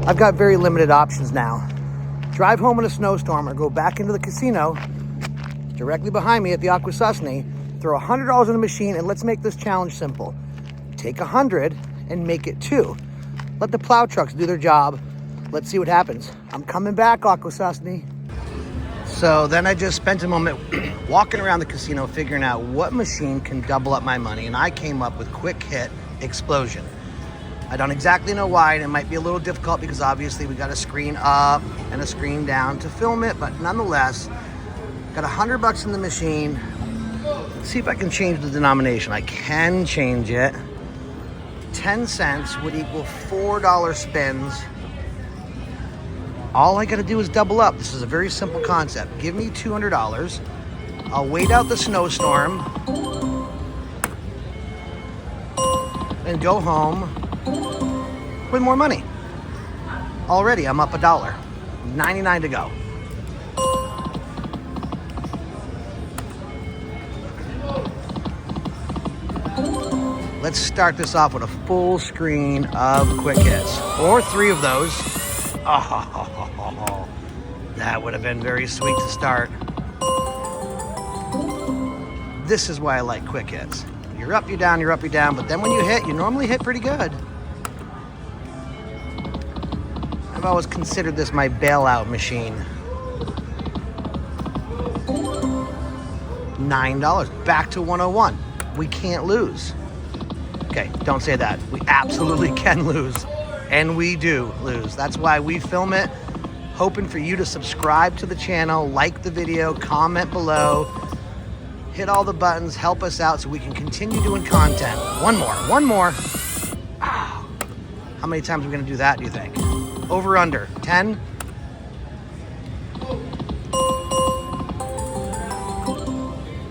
I've got very limited options now. Drive home in a snowstorm or go back into the casino directly behind me at the Akwesasne, throw $100 in the machine, and let's make this challenge simple. Take 100 and make it 2. Let the plow trucks do their job. Let's see what happens. I'm coming back, Akwesasne. So then I just spent a moment walking around the casino figuring out what machine can double up my money, and I came up with Quick Hit Explosion. I don't exactly know why, and it might be a little difficult because obviously we got a screen up and a screen down to film it, but nonetheless, got $100 in the machine. Let's see if I can change the denomination. I can change it. 10 cents would equal $4 spins. All I gotta do is double up. This is a very simple concept. Give me $200. I'll wait out the snowstorm and go home with more money. Already, I'm up $1. 99 to go. Let's start this off with a full screen of quick hits, or 3 of those. Oh, that would have been very sweet to start. This is why I like quick hits. You're up, you're down, you're up, you're down, but then when you hit, you normally hit pretty good. I've always considered this my bailout machine. $9, back to 101. We can't lose. Okay, don't say that. We absolutely can lose. And we do lose. That's why we film it, hoping for you to subscribe to the channel, like the video, comment below, hit all the buttons, help us out so we can continue doing content. One more. Oh, how many times are we gonna do that, do you think? Over, under, 10?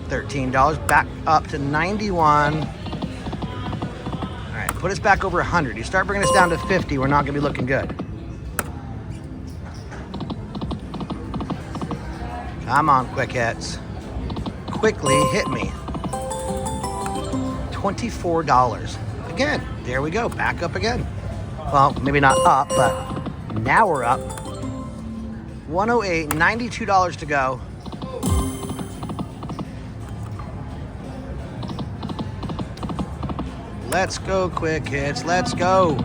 $13, back up to 91. Put us back over 100. You start bringing us down to 50, we're not gonna be looking good. Come on, quick hits. Quickly hit me. $24. Again, there we go, back up again. Well, maybe not up, but now we're up. 108, $92 to go. Let's go, quick hits, let's go.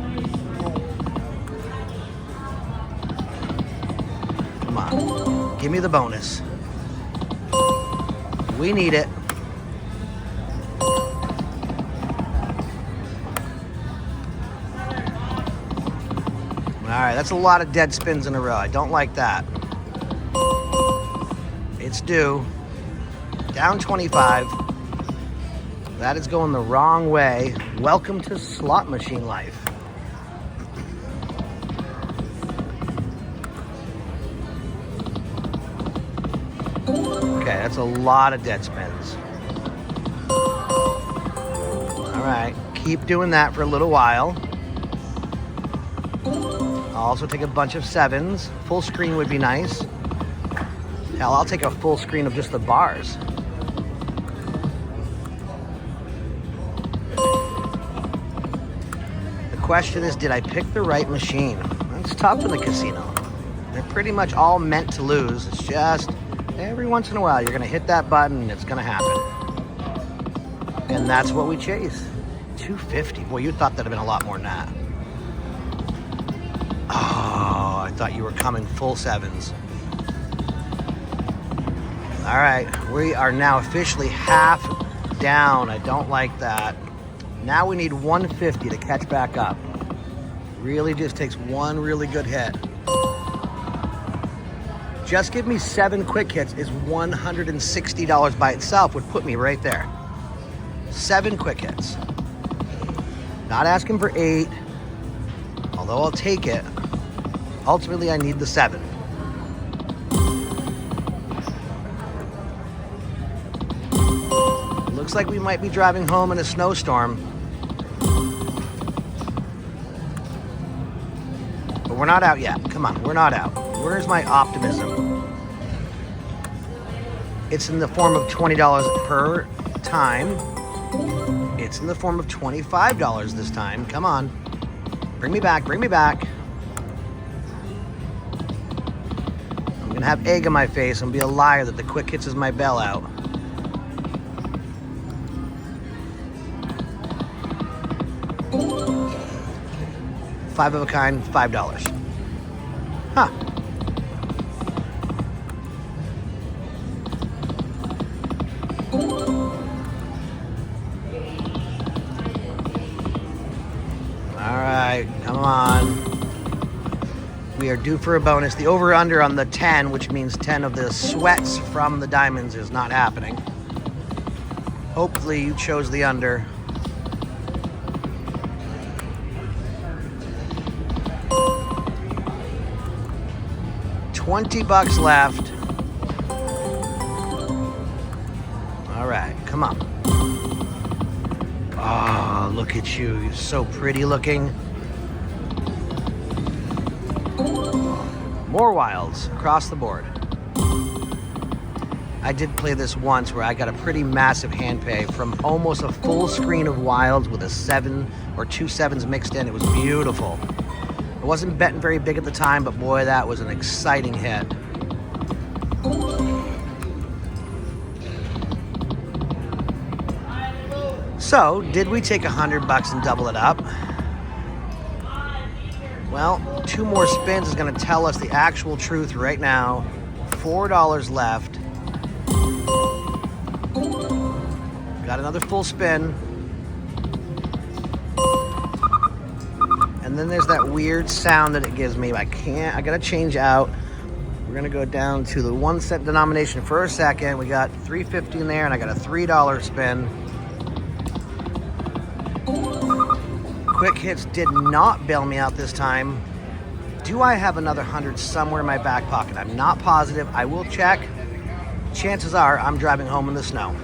Come on, give me the bonus. We need it. All right, that's a lot of dead spins in a row. I don't like that. It's due. Down 25. That is going the wrong way. Welcome to slot machine life. Okay, that's a lot of dead spins. All right, keep doing that for a little while. I'll also take a bunch of 7s. Full screen would be nice. Hell, I'll take a full screen of just the bars. The question is, did I pick the right machine? It's tough in the casino. They're pretty much all meant to lose. It's just every once in a while you're gonna hit that button and it's gonna happen. And that's what we chase. 250. Boy, you thought that'd have been a lot more than that. Oh, I thought you were coming full 7s. All right, we are now officially half down. I don't like that. Now we need 150 to catch back up. Really just takes one really good hit. Just give me 7 quick hits is $160 by itself, would put me right there. 7 quick hits. Not asking for 8, although I'll take it. Ultimately, I need the 7. Looks like we might be driving home in a snowstorm. But we're not out yet. Come on, we're not out. Where's my optimism? It's in the form of $20 per time. It's in the form of $25 this time. Come on. Bring me back, bring me back. gonna have egg on my face and be a liar that the quick hits is my bailout. Five of a kind, $5. Huh. All right, come on. We are due for a bonus. The over-under on the 10, which means 10 of the sweats from the diamonds, is not happening. Hopefully you chose the under. $20 left. All right, come on. Oh, look at you. You're so pretty looking. More wilds across the board. I did play this once where I got a pretty massive hand pay from almost a full screen of wilds with a 7 or 2 7s mixed in. It was beautiful. I wasn't betting very big at the time, but boy, that was an exciting hit. So, did we take $100 and double it up? Well, 2 more spins is going to tell us the actual truth right now. $4 left. Got another full spin. And then there's that weird sound that it gives me. I gotta change out. We're gonna go down to the 1 cent denomination for a second. We got $3.50 in there and I got a $3 spin. Quick hits did not bail me out this time. Do I have another 100 somewhere in my back pocket? I'm not positive. I will check. Chances are I'm driving home in the snow.